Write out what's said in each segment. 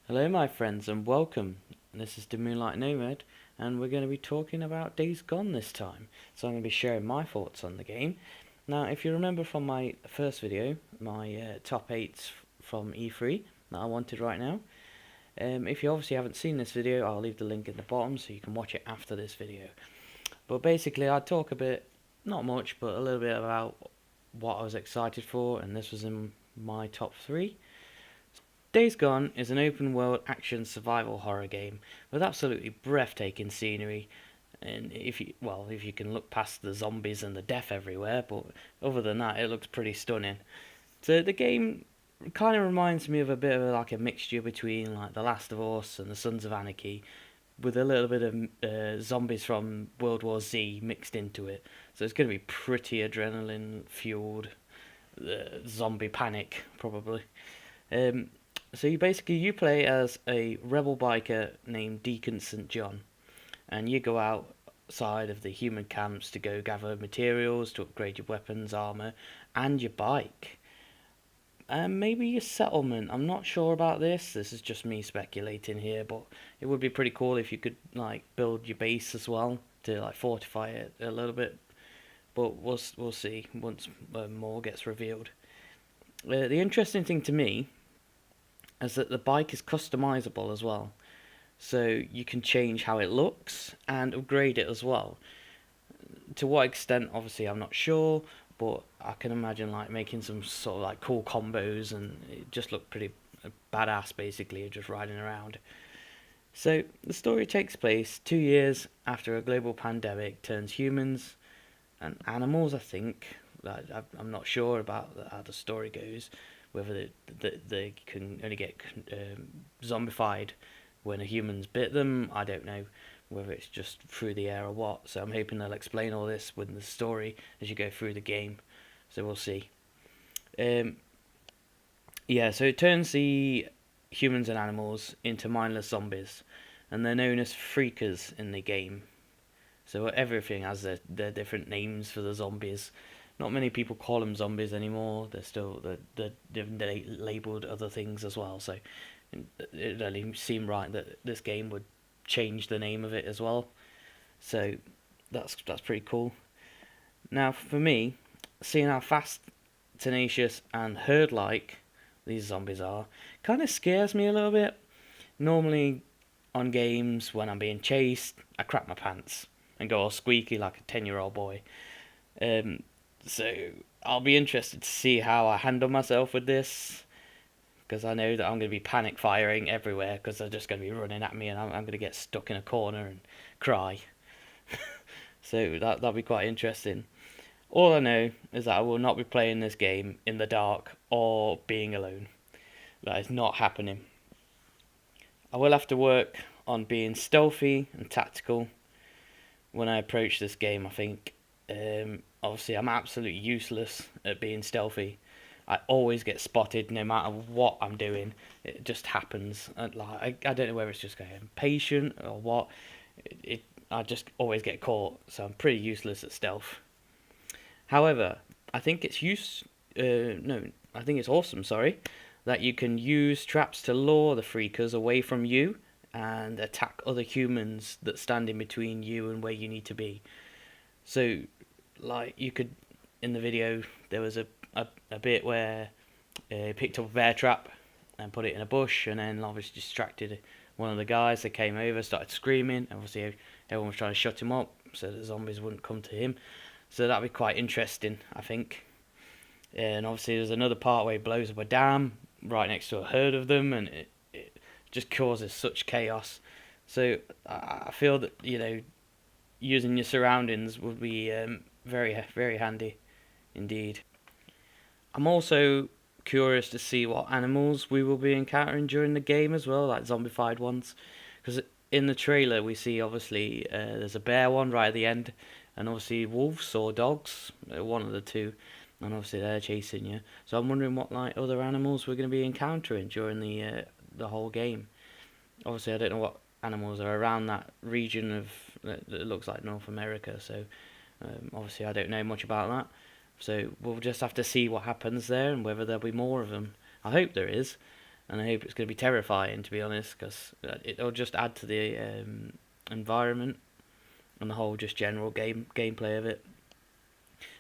Hello my friends and welcome. This is the Moonlight Nomad and we're going to be talking about Days Gone this time. So I'm going to be sharing my thoughts on the game. Now if you remember from my first video, my top 8s from E3 that I wanted right now. If you obviously haven't seen this video, I'll leave the link in the bottom so you can watch it after this video. But basically I'd talk a bit, not much, but a little bit about what I was excited for, and this was in my top 3. Days Gone is an open-world action survival horror game with absolutely breathtaking scenery, and if you can look past the zombies and the death everywhere, but other than that, it looks pretty stunning. So the game kind of reminds me of a bit of like a mixture between like The Last of Us and the Sons of Anarchy, with a little bit of zombies from World War Z mixed into it. So it's going to be pretty adrenaline fueled, zombie panic probably. Um, so you play as a rebel biker named Deacon St. John, and you go outside of the human camps to go gather materials to upgrade your weapons, armor, and your bike. And maybe your settlement. I'm not sure about this. This is just me speculating here, but it would be pretty cool if you could like build your base as well to like fortify it a little bit. But we'll see once more gets revealed. The interesting thing to me is that the bike is customizable as well. So you can change how it looks and upgrade it as well. To what extent, obviously, I'm not sure, but I can imagine like making some sort of like cool combos, and it just looked pretty badass basically, just riding around. So the story takes place 2 years after a global pandemic turns humans and animals, I think. I'm not sure about how the story goes, whether they can only get zombified when a human's bit them. I don't know whether it's just through the air or what. So I'm hoping they'll explain all this with the story as you go through the game. So we'll see. Um, yeah, so it turns the humans and animals into mindless zombies, and they're known as freakers in the game. So everything has their different names for the zombies. Not many people call them zombies anymore. They've labelled other things as well. So it only seemed right that this game would change the name of it as well. So that's pretty cool. Now for me, seeing how fast, tenacious, and herd-like these zombies are, kind of scares me a little bit. Normally on games when I'm being chased, I crap my pants and go all squeaky like a 10-year-old boy. Um, so I'll be interested to see how I handle myself with this, because I know that I'm going to be panic firing everywhere because they're just going to be running at me, and I'm going to get stuck in a corner and cry. So that'll be quite interesting. All I know is that I will not be playing this game in the dark or being alone. That is not happening. I will have to work on being stealthy and tactical when I approach this game, I think. Obviously, I'm absolutely useless at being stealthy. I always get spotted no matter what I'm doing. It just happens. I don't know whether it's just going impatient or what. I just always get caught, so I'm pretty useless at stealth. However, I think it's no, I think it's awesome. Sorry, that you can use traps to lure the freakers away from you and attack other humans that stand in between you and where you need to be. So, like you could, in the video, there was a bit where he picked up a bear trap and put it in a bush, and then obviously distracted one of the guys that came over, started screaming. Obviously, everyone was trying to shut him up so the zombies wouldn't come to him. So that'd be quite interesting, I think. And obviously, there's another part where he blows up a dam right next to a herd of them, and it just causes such chaos. So I feel that using your surroundings would be very handy indeed. I'm also curious to see what animals we will be encountering during the game as well, like zombified ones, because in the trailer we see obviously there's a bear one right at the end, and obviously wolves or dogs, one of the two, and obviously they're chasing you. So I'm wondering what like other animals we're going to be encountering during the whole game. Obviously, I don't know what animals are around that region of that looks like North America. So obviously, I don't know much about that. So we'll just have to see what happens there and whether there'll be more of them. I hope there is, and I hope it's going to be terrifying, to be honest, because it'll just add to the environment and the whole just general gameplay of it.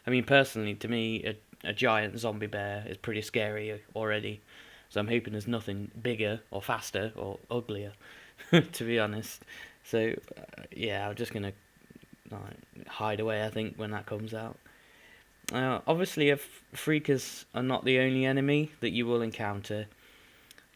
I mean, personally, to me, a giant zombie bear is pretty scary already, so I'm hoping there's nothing bigger or faster or uglier, to be honest. So yeah, I'm just gonna hide away, I think, when that comes out. Obviously, freakers are not the only enemy that you will encounter.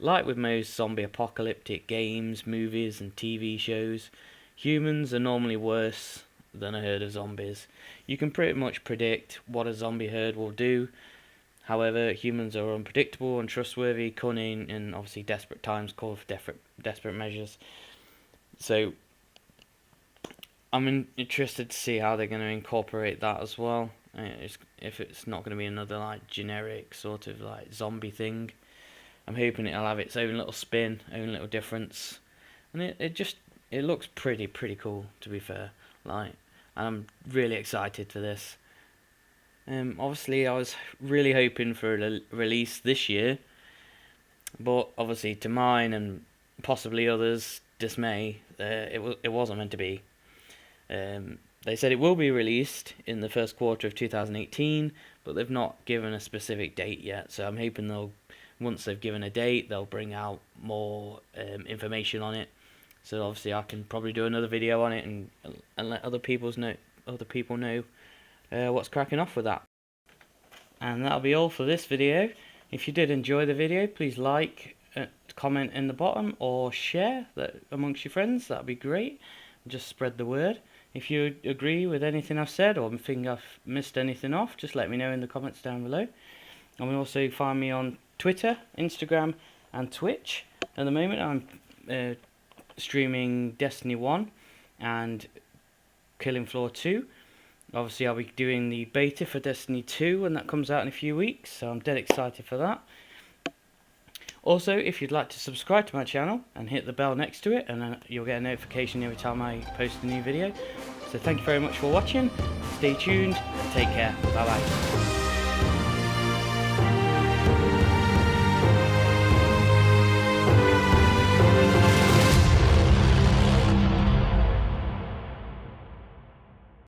Like with most zombie apocalyptic games, movies and TV shows, humans are normally worse than a herd of zombies. You can pretty much predict what a zombie herd will do. However, humans are unpredictable, untrustworthy, cunning, and obviously desperate times call for desperate measures. So I'm interested to see how they're going to incorporate that as well. If it's not going to be another like generic sort of like zombie thing, I'm hoping it'll have its own little spin, own little difference, and it looks pretty cool, to be fair. Like, I'm really excited for this. Obviously, I was really hoping for a release this year, but obviously, to mine and possibly others' dismay, it wasn't meant to be. They said it will be released in the first quarter of 2018, but they've not given a specific date yet. So I'm hoping once they've given a date, they'll bring out more information on it. So obviously, I can probably do another video on it and let other people know what's cracking off with that. And that'll be all for this video. If you did enjoy the video, please like, comment in the bottom, or share that amongst your friends. That'd be great. Just spread the word. If you agree with anything I've said or think I've missed anything off, just let me know in the comments down below. And also find me on Twitter, Instagram and Twitch. At the moment I'm streaming Destiny 1 and Killing Floor 2. Obviously I'll be doing the beta for Destiny 2 when that comes out in a few weeks, so I'm dead excited for that. Also, if you'd like to subscribe to my channel and hit the bell next to it, and you'll get a notification every time I post a new video. So thank you very much for watching, stay tuned, take care, bye bye.